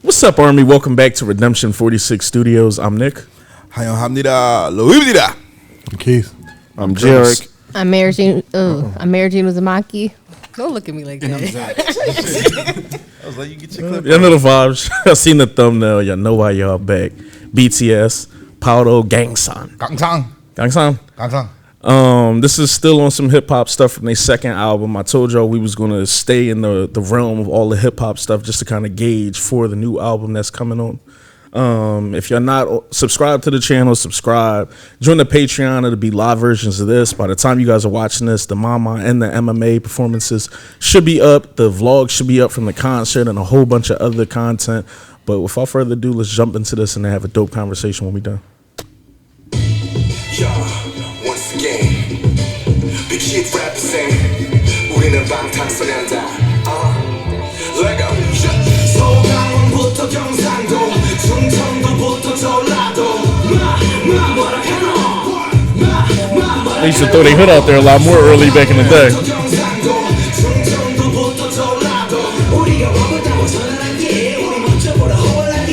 What's up, Army? Welcome back to Redemption 46 Studios. I'm Nick. 환영합니다. 로이입니다. I'm Keith. I'm Jarek. I'm Mary Jean Uzumaki. Don't look at me like that. I was like, you get your clip. Y'all know the vibes. I seen the thumbnail. Y'all know why y'all back. BTS, Paldogangsan. 강상. This is still on some hip hop stuff from their second album. I told y'all we was gonna stay in the realm of all the hip hop stuff just to kind of gauge for the new album that's coming on. If you're not subscribed to the channel, subscribe. Join the Patreon. It'll be live versions of this. By the time you guys are watching this, the Mama and the MMA performances should be up. The vlog should be up from the concert and a whole bunch of other content. But without further ado, let's jump into this and have a dope conversation when we done. Once again, big shit represent. 우리는 방탄소년단. Let go. 서강원부터 경상도, 충청도부터 전라도. 뭐라 They used to throw their hood out there a lot more early back in the day. 충청도부터 전라도. 우리가 와봤다고 전화할게. 우리 먼저 보러 호랑이.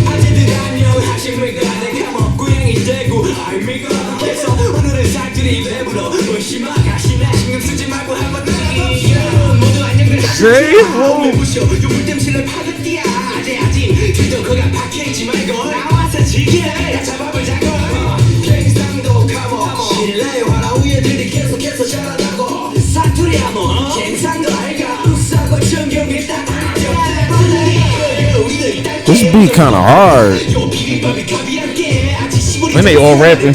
아재들 안녕하십니까. 내가 뭐 고향이 되고 아닙니까. 그래서 오늘은 사투리 랩으로 무심하가시나 신경 쓰지 말고 한번 나가봅시다. 모두 안녕들 하십시오. 무쇼 요물댐실을 파급디야. 아직 뒤도커가 박혀있지 말고 나와서 지게 다 잡아보자고. 갱상도 가모 신뢰 화라 우예들이 계속해서 자라나고 사투리 하모 갱상도 알가 우사고 정경이 딱 This beat kind of hard. And they all rapping.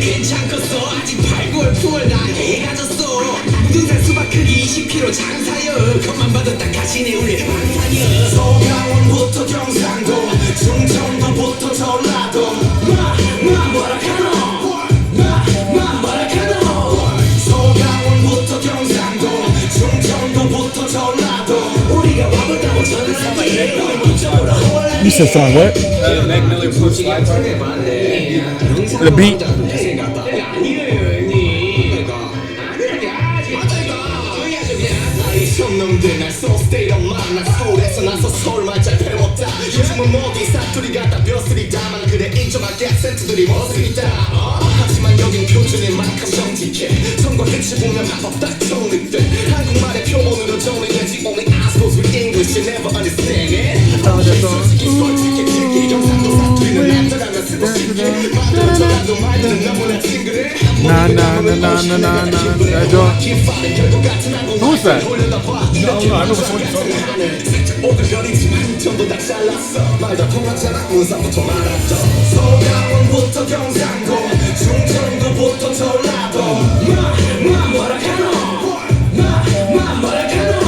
괜찮겠어 아직 발골 풀 다 해가졌어 무등산 수박 크기 20kg 장사여 겉만 봐도 딱 가시네 우리 방탄이여 서강원부터 경상도 충청도부터 전라도 뭐라 카노 뭐라 카노 서강원부터 경상도 충청도부터 전라도 우리가 와봤다고 전화할게 우리 먼저 오라 호랑이. You said something what? Mac Miller The beat. 놈들 날 so state of mind 난 서울에서 나서 서울만 잘 배웠다 요즘은 모두 사투리 갖다 벼슬이 다만 그래 인정하게 악센트들이 멋있다 하지만 여긴 표준인 만큼 정직해 전과 끝이 보면 합법 딱 정립돼 한국말의 표본으로 정리되지 only I suppose with English you never understand it 솔직히 즐겨 경상도 사투리는 남자라면 쓰고 싶게 만들어져라도 말들은 너무나 징그레 Nah. Who's that? No, I know which one you're talking about. 오글거리지만 전부 다 잘났어 말다 통하잖아 문상부터 말았죠 서강원부터 경상도 충청도부터 전라도 뭐라 카노 뭐라 카노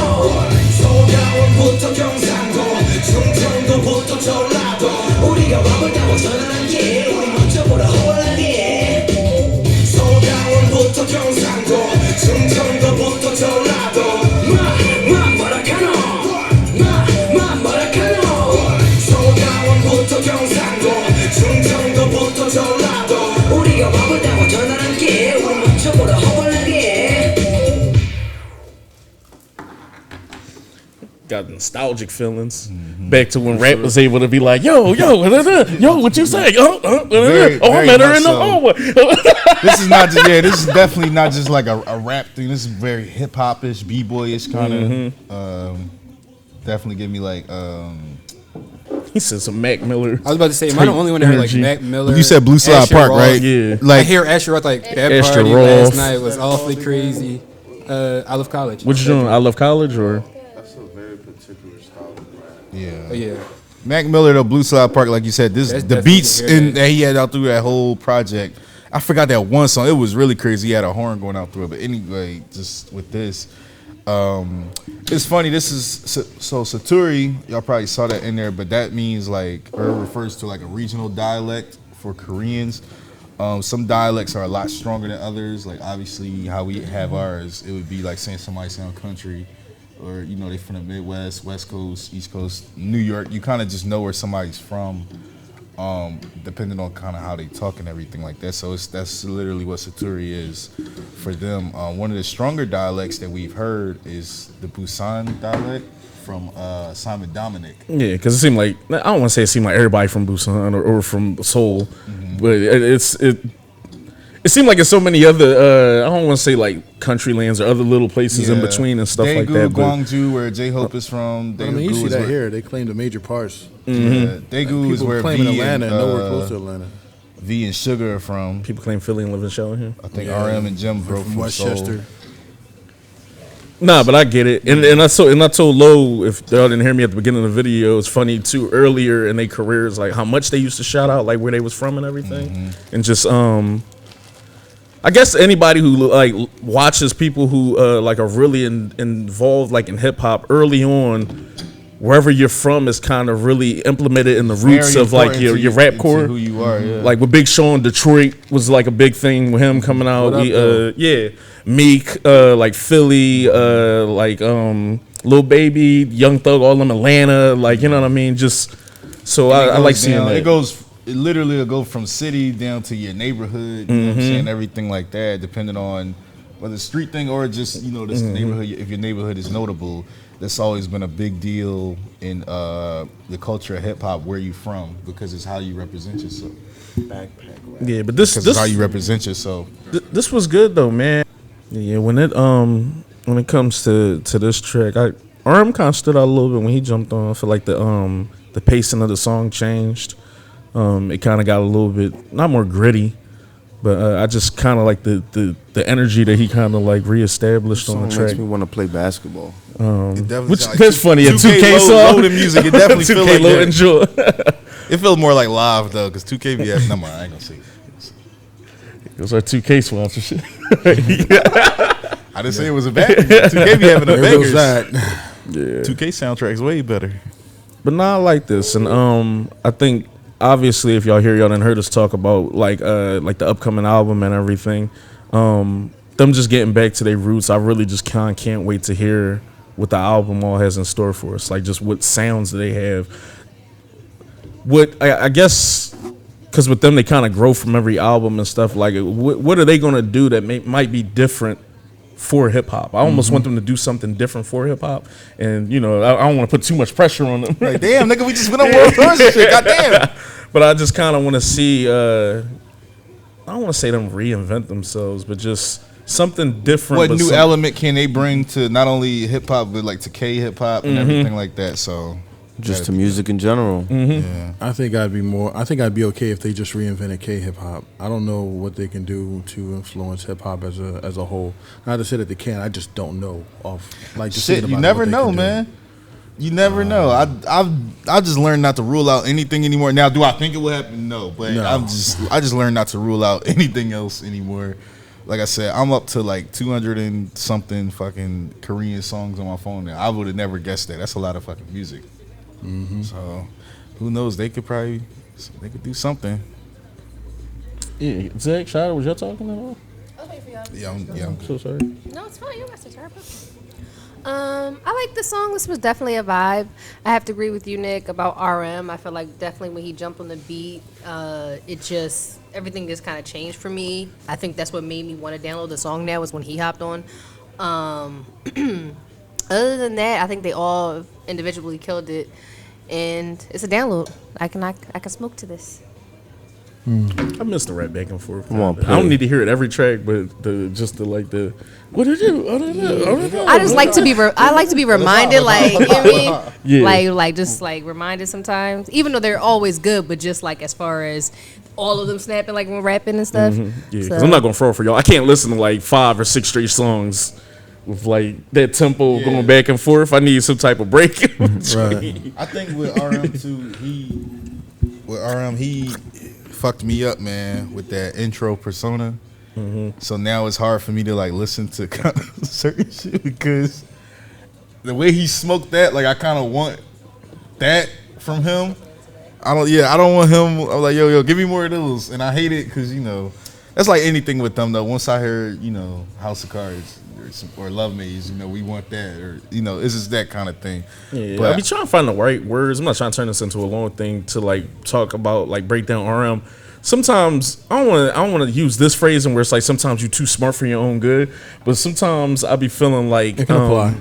서강원부터 경상도 충청도부터 전라도 우리가 와봤다고 전화할게 우리 먼저 보러 호랑이 서강원부터 경상도 충청도부터 전라도 뭐라 카노 뭐라 카노 서강원부터 경상도 충청도부터 전라도 우리가 와봤다고 전화할게 우리 먼저 보러 호랑이. Got nostalgic feelings. Back to when rap was able to be like, yo, what you say? I met her in the hallway. This is not just this is definitely not just like a rap thing. This is very hip hop-ish, b-boyish kind of. Definitely give me like He said some Mac Miller. I was about to say, am I the only one that heard like Mac Miller? you said Blue Slide Asher Park, Roth? right? Yeah. I Like hear Asher Roth like that Asher party Roth. last night was awfully crazy. I love college. What you doing? I Love College or? That's a very particular style of rap. yeah. Oh, yeah. Mac Miller, the Blue Slide Park, like you said, this That's the definitely beats hear that. that he had out through that whole project. I forgot that one song. It was really crazy. He had a horn going out through it. But anyway, just with this, It's funny. This is so Saturi. Y'all probably saw that in there, but that means like, or it refers to like a regional dialect for Koreans. Some dialects are a lot stronger than others. Like obviously, how we have ours, it would be like saying somebody sound country, or you know they from the Midwest, West Coast, East Coast, New York. You kind of just know where somebody's from, depending on kind of how they talk and everything like that. So that's literally what Saturi is for them. One of the stronger dialects that we've heard is the Busan dialect from Simon Dominic. Yeah, because it seemed like, I don't want to say it seemed like everybody from Busan or from Seoul, but it seemed like it's so many other, I don't want to say like country lands or other little places in between and stuff like that. Gwangju, where J-Hope is from. I mean, you see that here. They claim the major parts. Daegu is where claiming V Atlanta and, and nowhere close to Atlanta. V and Sugar are from. People claim Philly and live in Show here. I think RM and Jim broke from Westchester. Seoul. Nah, but I get it, and I told Lo, if y'all didn't hear me at the beginning of the video, it's funny too. Earlier in their careers, like how much they used to shout out, like where they was from and everything, and just I guess anybody who like watches people who like are really involved like in hip hop early on, wherever you're from is kind of really implemented in the roots of like your rap core. Who you are, yeah. Like with Big Sean, Detroit was like a big thing with him coming out. Meek, like Philly, like Lil Baby, Young Thug, all them Atlanta, like you know what I mean. Just so I like seeing that. It literally will go from city down to your neighborhood, you know what I'm saying, everything like that, depending on whether it's street thing or just, you know, this neighborhood. If your neighborhood is notable, that's always been a big deal in the culture of hip hop, where you from, because it's how you represent yourself. Yeah, but this is how you represent yourself. This was good though, man. Yeah, when it comes to this track, RM kind of stood out a little bit when he jumped on. I feel like the pacing of the song changed. It kind of got a little bit not more gritty, but I just kind of like the energy that he kind of like reestablished on the track. Makes me want to play basketball. Which that's funny. A 2K song, low the music. It definitely feel like low enjoy. It feels more like live though, because 2K be having. No, I ain't gonna say. Those are 2K sponsorship. I didn't say it was a bad. 2K be having a bangers. Yeah. 2K soundtrack's way better. But nah, I like this, and I think obviously if y'all done heard us talk about like the upcoming album and everything, them just getting back to their roots. I really just can't wait to hear what the album all has in store for us. Like just what sounds they have. What I guess. Because with them, they kind of grow from every album and stuff. Like, what are they going to do that might be different for hip hop? I almost want them to do something different for hip hop. And, you know, I don't want to put too much pressure on them. Like, damn, nigga, we just went on world tours and shit. Goddamn. But I just kind of want to see, I don't want to say them reinvent themselves, but just something different. What new element can they bring to not only hip hop, but like to K hip hop and everything like that? So. Just to music in general. Yeah. I think I'd be okay if they just reinvented K hip hop. I don't know what they can do to influence hip hop as a whole. Not to say that they can, I just don't know. Shit, you never know, man. You never know. I just learned not to rule out anything anymore. Now, do I think it will happen? No, but No. I just learned not to rule out anything else anymore. Like I said, I'm up to like 200 and something fucking Korean songs on my phone now. I would have never guessed that. That's a lot of fucking music. So who knows? They could do something. Yeah, Zach, Shada, was y'all talking at all? I was waiting for y'all. Yeah, I'm So sorry. No, it's fine. Your message, I like the song. This was definitely a vibe. I have to agree with you, Nick, about RM. I feel like definitely when he jumped on the beat, everything just kind of changed for me. I think that's what made me want to download the song now was when he hopped on. Other than that, I think they all individually killed it, and it's a download. I can smoke to this. I miss the rap back and forth. Come on, I don't need to hear it every track, but what did you? I don't know. I just like to be. I like to be reminded, like you know what I mean, Yeah. like just like reminded sometimes. Even though they're always good, but just like as far as all of them snapping, like when rapping and stuff. Yeah, because I'm not gonna throw for y'all. I can't listen to like 5 or 6 straight songs with like that tempo going back and forth. I need some type of break. Right. I think with RM too, he fucked me up, man, with that intro persona. So now it's hard for me to like listen to certain shit because the way he smoked that, like I kind of want that from him. I don't want him. I'm like, yo, give me more of those. And I hate it because, you know, that's like anything with them, though. Once I heard, you know, House of Cards or Love Maze, you know, we want that. Or, you know, it's just that kind of thing. Yeah, but I be trying to find the right words. I'm not trying to turn this into a long thing to, like, talk about, like, break down RM. Sometimes I don't want to use this phrasing where it's like sometimes you're too smart for your own good, but sometimes I be feeling like It can apply.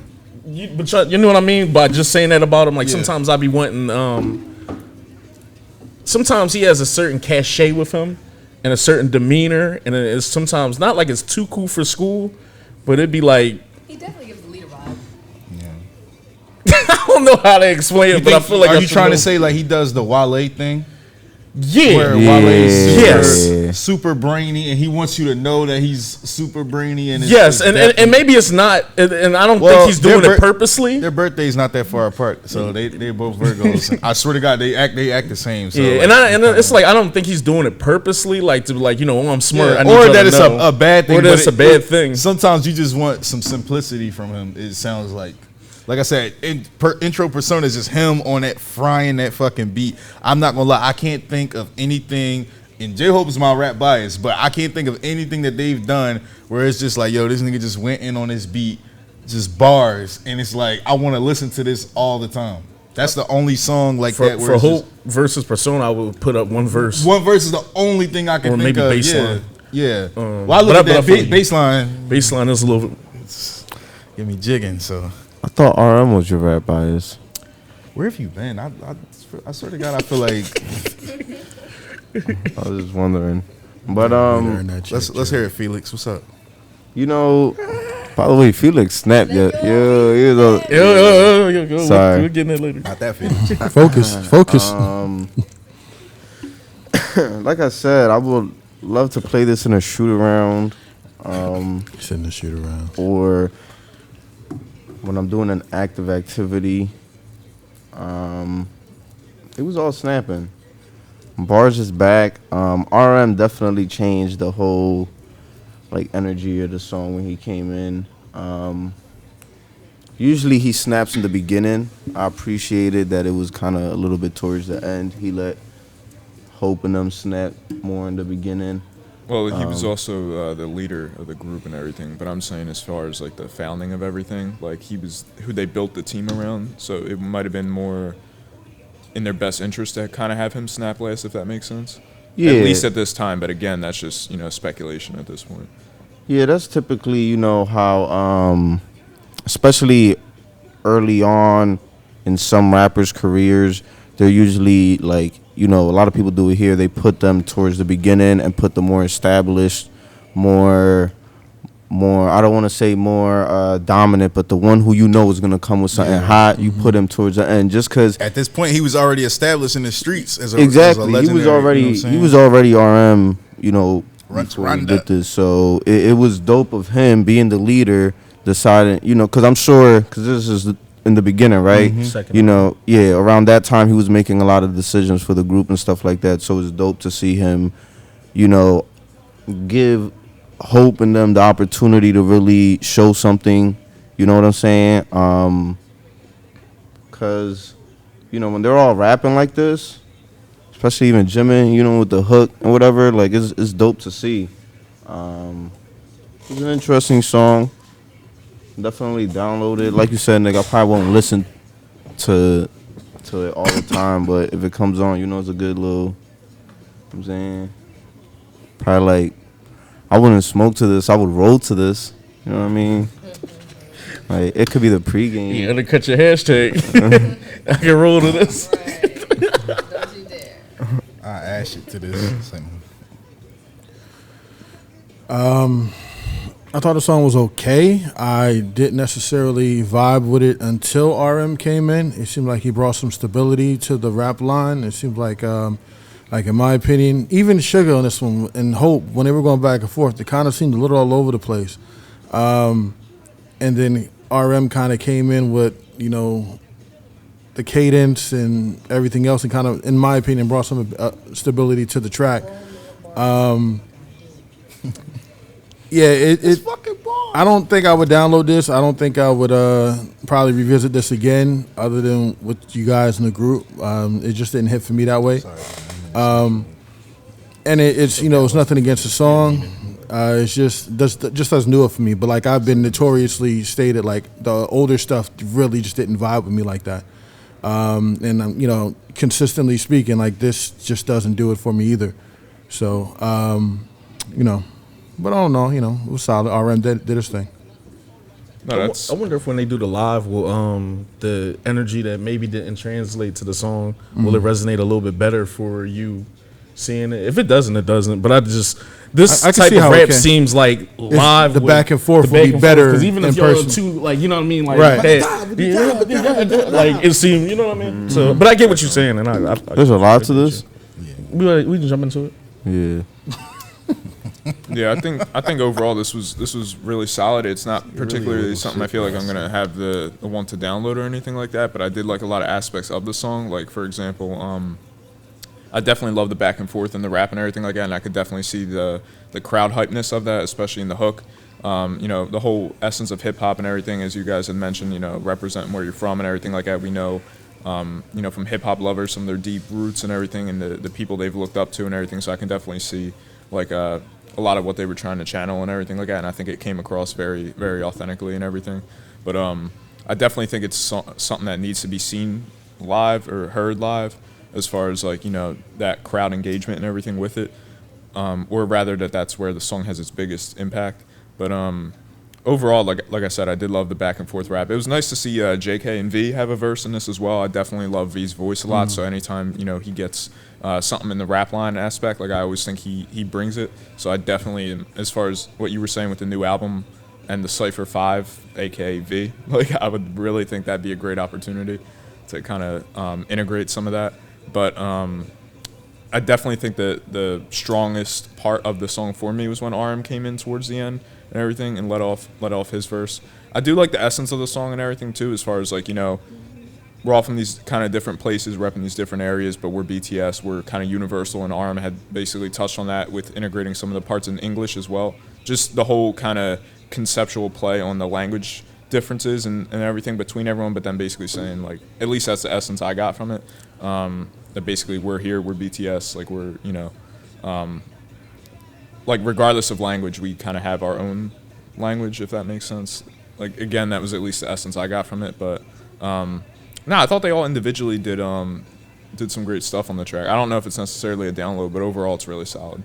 You know what I mean by just saying that about him. Like sometimes I be wanting. Sometimes he has a certain cachet with him and a certain demeanor, and it's sometimes not like it's too cool for school, but it'd be like He definitely gives the leader vibe. I don't know how to explain it, but I feel like are you trying to say like he does the Wale thing? Yeah, Where Wale's super brainy, and he wants you to know that he's super brainy. And and maybe it's not, and I don't think he's doing it purposely. Their birthday's not that far apart, so they both Virgos. I swear to God, they act the same. So yeah, like, and it's like I don't think he's doing it purposely, like to like, you know, oh, I'm smart, I need or y'all that to it's know. a bad thing, or that it's a bad thing. Sometimes you just want some simplicity from him. It sounds like I said, intro persona is just him on that frying that fucking beat. I'm not gonna lie, I can't think of anything. And J-Hope is my rap bias, but I can't think of anything that they've done where it's just like, yo, this nigga just went in on this beat, just bars, and it's like I want to listen to this all the time. That's the only song like that. For Hope versus Persona, I would put up one verse. One verse is the only thing I can think maybe of. Baseline. Yeah. Well, I look at that baseline. Baseline is a little. Get me jigging. So I thought RM was your rap bias. where have you been? I swear to God, I feel like I was just wondering. But let's hear it, Felix. What's up? you know, by the way, Felix snapped yo. Sorry. We're getting it later. Not that Felix. Focus. Like I said, I would love to play this in a shoot around. Sitting the shoot around. Or when I'm doing an active activity. It was all snapping. Bars is back. RM definitely changed the whole like energy of the song when he came in. Usually he snaps in the beginning. I appreciated that it was kind of a little bit towards the end. He let Hope and them snap more in the beginning. Well, he was also the leader of the group and everything, but I'm saying as far as like the founding of everything, like he was who they built the team around, so it might have been more in their best interest to kind of have him snap last, if that makes sense. Yeah. At least at this time, but again, that's just, you know, speculation at this point. Yeah, that's typically, you know, how, especially early on in some rappers' careers, they're usually like, you know, a lot of people do it here. They put them towards the beginning and put the more established, more. I don't want to say more dominant, but the one who you know is gonna come with something hot. You put him towards the end, just because. At this point, he was already established in the streets as a Exactly, as a legendary, he was already RM. You know, before he Run did this, so it was dope of him being the leader, deciding, you know, because I'm sure, because this is in the beginning, right? You know, around that time he was making a lot of decisions for the group and stuff like that. So it's dope to see him, you know, give Hope in them the opportunity to really show something. You know what I'm saying? Because, you know, when they're all rapping like this, especially even Jimmy, you know, with the hook and whatever, like it's dope to see. It's an interesting song. Definitely download it. Like you said, nigga, I probably won't listen to it all the time, but if it comes on, you know, it's a good little, you know what I'm saying? Probably like, I wouldn't smoke to this, I would roll to this. You know what I mean? Like, it could be the pregame. You gotta cut your hashtag. I can roll to this. Don't you dare. I ash it to this. I thought the song was okay. I didn't necessarily vibe with it until RM came in. It seemed like he brought some stability to the rap line. It seemed like in my opinion, even Sugar on this one and Hope, when they were going back and forth, it kind of seemed a little all over the place. And then RM kind of came in with, you know, the cadence and everything else, and kind of, in my opinion, brought some stability to the track. Yeah, it's fucking bars. I don't think I would download this. I don't think I would probably revisit this again, other than with you guys in the group. It just didn't hit for me that way. And it's it's nothing against the song. It's just doesn't do it for me. But like I've been notoriously stated, like the older stuff really just didn't vibe with me like that. And consistently speaking, like this just doesn't do it for me either. So but I don't know. It was solid. RM did his thing. No, that's I wonder if when they do the live, will the energy that maybe didn't translate to the song, will it resonate a little bit better for you seeing it? If it doesn't, it doesn't. But this I can type see of how it rap can. seems like live. The with- back and forth the would back be and better because even if in y'all person. two, like you know what I mean, like Right. like it seemed, you know what I mean. So, but I get what you're saying, and I There's a lot to this. we can jump into it. Yeah. Yeah, I think overall this was really solid. It's not particularly something I feel like I'm gonna have the want to download or anything like that, but I did like a lot of aspects of the song. Like for example, I definitely love the back and forth and the rap and everything like that, and I could definitely see the crowd hypeness of that, especially in the hook. The whole essence of hip hop and everything, as you guys had mentioned, representing where you're from and everything like that. We know, from hip hop lovers, some of their deep roots and everything, and the people they've looked up to and everything. So I can definitely see like a lot of what they were trying to channel and everything like that. And I think it came across very, very authentically and everything. But I definitely think it's something that needs to be seen live or heard live, as far as like that crowd engagement and everything with it, or rather that's where the song has its biggest impact. But overall, like I said, I did love the back and forth rap. It was nice to see JK and V have a verse in this as well. I definitely love V's voice a lot. So anytime he gets something in the rap line aspect, like I always think he brings it. So I definitely, as far as what you were saying with the new album and the Cypher 5, aka V, like I would really think that'd be a great opportunity to kind of integrate some of that. But I definitely think that the strongest part of the song for me was when RM came in towards the end and everything and let off his verse. I do like the essence of the song and everything too, as far as like we're all from these kind of different places, repping these different areas, but we're BTS, we're kind of universal, and RM had basically touched on that with integrating some of the parts in English as well. Just the whole kind of conceptual play on the language differences and everything between everyone, but then basically saying like, at least that's the essence I got from it. That basically we're here, we're BTS, like we're like regardless of language, we kind of have our own language, if that makes sense. Like again, that was at least the essence I got from it. But I thought they all individually did some great stuff on the track. I don't know if it's necessarily a download, but overall it's really solid.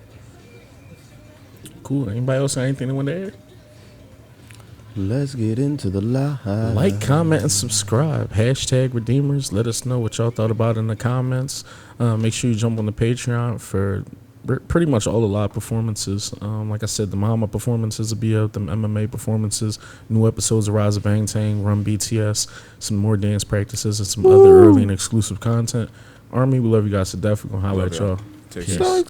Cool. Anybody else have anything they want to add? Let's get into the live. Like, comment, and subscribe. Hashtag Redeemers. Let us know what y'all thought about in the comments. Make sure you jump on the Patreon for pretty much all the live performances. Like I said, the Mama performances will be out, them MMA performances, new episodes of Rise of Bangtan, Run BTS, some more dance practices, and some other early and exclusive content. Army, we love you guys to death. We're going to holler at y'all. Take Peace. care.